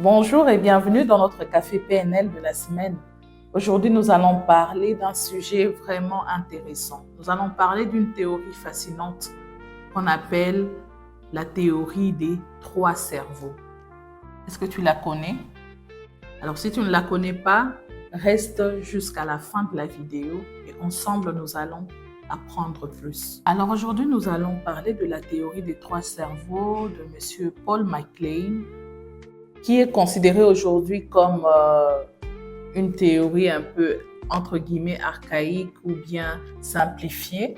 Bonjour et bienvenue dans notre café PNL de la semaine. Aujourd'hui, nous allons parler d'un sujet vraiment intéressant. Nous allons parler d'une théorie fascinante qu'on appelle la théorie des trois cerveaux. Est-ce que tu la connais? Alors, si tu ne la connais pas, reste jusqu'à la fin de la vidéo et ensemble, nous allons apprendre plus. Alors, aujourd'hui, nous allons parler de la théorie des trois cerveaux de M. Paul MacLean, qui est considérée aujourd'hui comme une théorie un peu, entre guillemets, archaïque ou bien simplifiée,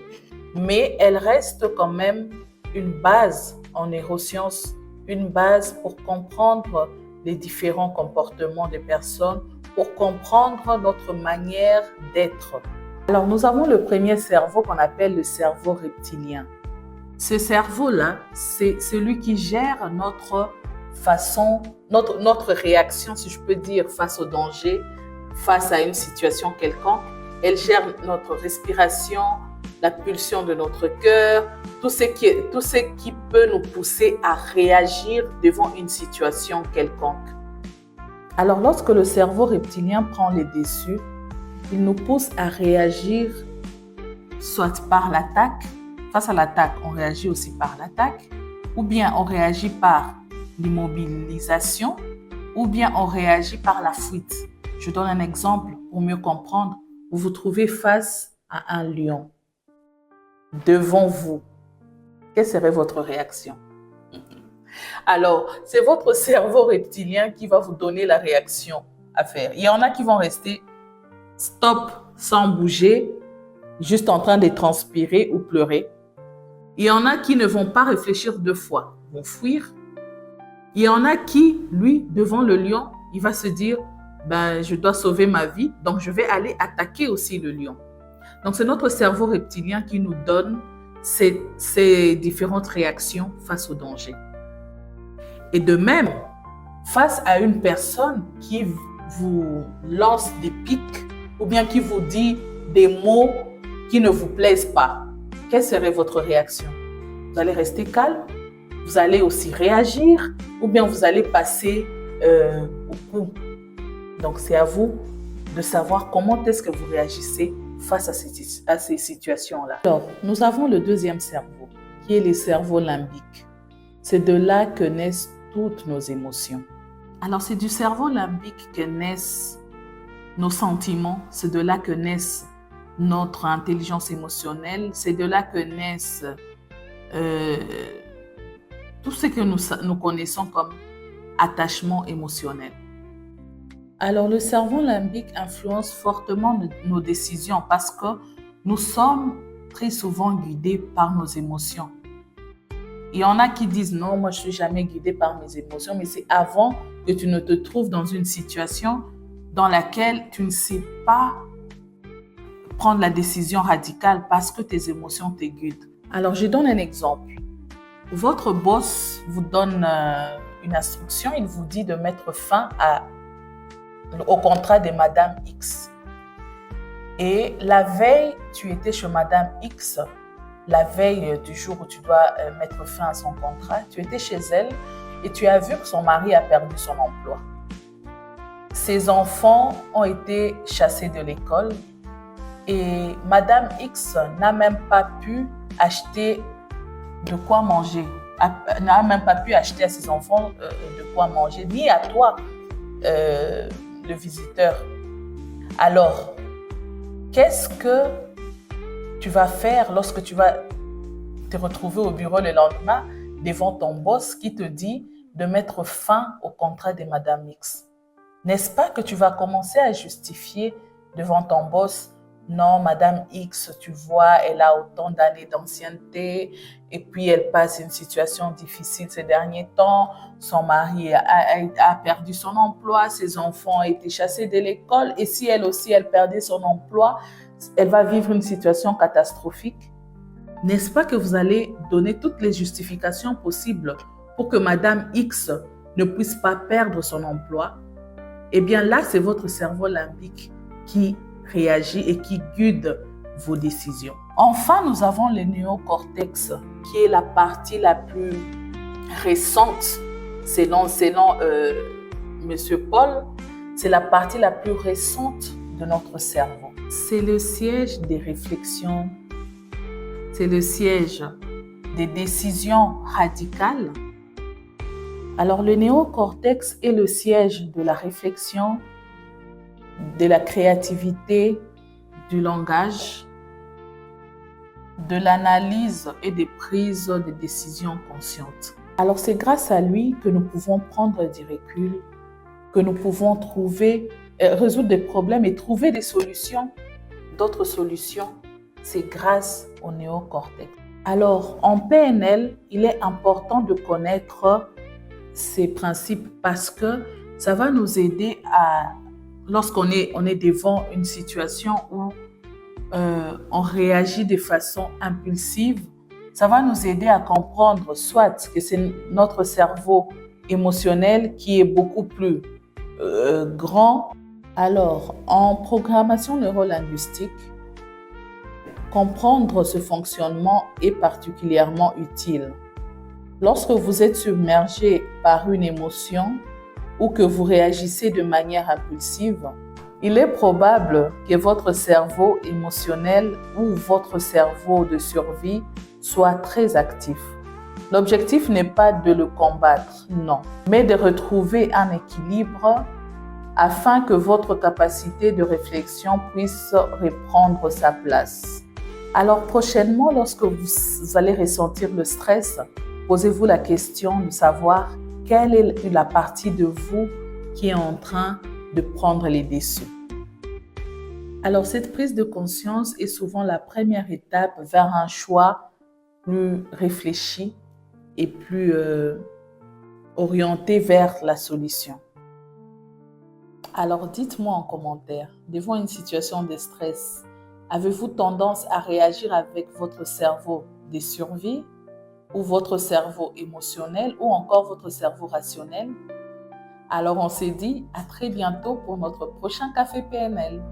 mais elle reste quand même une base en neurosciences, une base pour comprendre les différents comportements des personnes, pour comprendre notre manière d'être. Alors, nous avons le premier cerveau qu'on appelle le cerveau reptilien. Ce cerveau-là, c'est celui qui gère notre réaction, si je peux dire, face au danger, face à une situation quelconque. Elle gère notre respiration, la pulsion de notre cœur, tout ce qui peut nous pousser à réagir devant une situation quelconque. Alors, lorsque le cerveau reptilien prend les dessus, il nous pousse à réagir soit par l'attaque, face à l'attaque, on réagit aussi par l'attaque, ou bien on réagit par l'immobilisation, ou bien on réagit par la fuite. Je donne un exemple pour mieux comprendre. Vous vous trouvez face à un lion devant vous. Quelle serait votre réaction? Alors, c'est votre cerveau reptilien qui va vous donner la réaction à faire. Il y en a qui vont rester stop, sans bouger, juste en train de transpirer ou pleurer. Il y en a qui ne vont pas réfléchir deux fois, vont fuir. Il y en a qui, lui, devant le lion, il va se dire, je dois sauver ma vie, donc je vais aller attaquer aussi le lion. Donc, c'est notre cerveau reptilien qui nous donne ces différentes réactions face au danger. Et de même, face à une personne qui vous lance des pics ou bien qui vous dit des mots qui ne vous plaisent pas, quelle serait votre réaction? Vous allez rester calme? Vous allez aussi réagir ou bien vous allez passer au coup. Donc, c'est à vous de savoir comment est-ce que vous réagissez face à ces situations-là. Alors, nous avons le deuxième cerveau, qui est le cerveau limbique. C'est de là que naissent toutes nos émotions. Alors, c'est du cerveau limbique que naissent nos sentiments, c'est de là que naissent notre intelligence émotionnelle, c'est de là que naissent tout ce que nous connaissons comme attachement émotionnel. Alors, le cerveau limbique influence fortement nos décisions parce que nous sommes très souvent guidés par nos émotions. Il y en a qui disent non, moi je ne suis jamais guidé par mes émotions, mais c'est avant que tu ne te trouves dans une situation dans laquelle tu ne sais pas prendre la décision radicale parce que tes émotions te guident. Alors, je donne un exemple. Votre boss vous donne une instruction, il vous dit de mettre fin au contrat de Madame X. Et la veille, tu étais chez Madame X, la veille du jour où tu dois mettre fin à son contrat, tu étais chez elle et tu as vu que son mari a perdu son emploi. Ses enfants ont été chassés de l'école et Madame X n'a même pas pu acheter de quoi manger, n'a même pas pu acheter à ses enfants de quoi manger, ni à toi, le visiteur. Alors, qu'est-ce que tu vas faire lorsque tu vas te retrouver au bureau le lendemain devant ton boss qui te dit de mettre fin au contrat de Madame X? N'est-ce pas que tu vas commencer à justifier devant ton boss? Non, Madame X, tu vois, elle a autant d'années d'ancienneté et puis elle passe une situation difficile ces derniers temps. Son mari a perdu son emploi, ses enfants ont été chassés de l'école et si elle aussi, elle perdait son emploi, elle va vivre une situation catastrophique. N'est-ce pas que vous allez donner toutes les justifications possibles pour que Madame X ne puisse pas perdre son emploi? Eh bien là, c'est votre cerveau limbique qui réagit et qui guide vos décisions. Enfin, nous avons le néocortex, qui est la partie la plus récente selon Monsieur Paul, c'est la partie la plus récente de notre cerveau. C'est le siège des réflexions, c'est le siège des décisions radicales. Alors, le néocortex est le siège de la réflexion, de la créativité, du langage, de l'analyse et des prises de décisions conscientes. Alors, c'est grâce à lui que nous pouvons prendre du recul, que nous pouvons résoudre des problèmes et trouver des solutions, d'autres solutions. C'est grâce au néocortex. Alors, en PNL, il est important de connaître ces principes parce que ça va nous aider lorsqu'on est devant une situation où on réagit de façon impulsive, ça va nous aider à comprendre soit que c'est notre cerveau émotionnel qui est beaucoup plus grand. Alors, en programmation neurolinguistique, comprendre ce fonctionnement est particulièrement utile. Lorsque vous êtes submergé par une émotion ou que vous réagissez de manière impulsive, il est probable que votre cerveau émotionnel ou votre cerveau de survie soit très actif. L'objectif n'est pas de le combattre, non, mais de retrouver un équilibre afin que votre capacité de réflexion puisse reprendre sa place. Alors prochainement, lorsque vous allez ressentir le stress, posez-vous la question de savoir quelle est la partie de vous qui est en train de prendre les dessus. Alors cette prise de conscience est souvent la première étape vers un choix plus réfléchi et plus orienté vers la solution. Alors dites-moi en commentaire, devant une situation de stress, avez-vous tendance à réagir avec votre cerveau de survie ou votre cerveau émotionnel ou encore votre cerveau rationnel? Alors on s'est dit à très bientôt pour notre prochain Café PNL.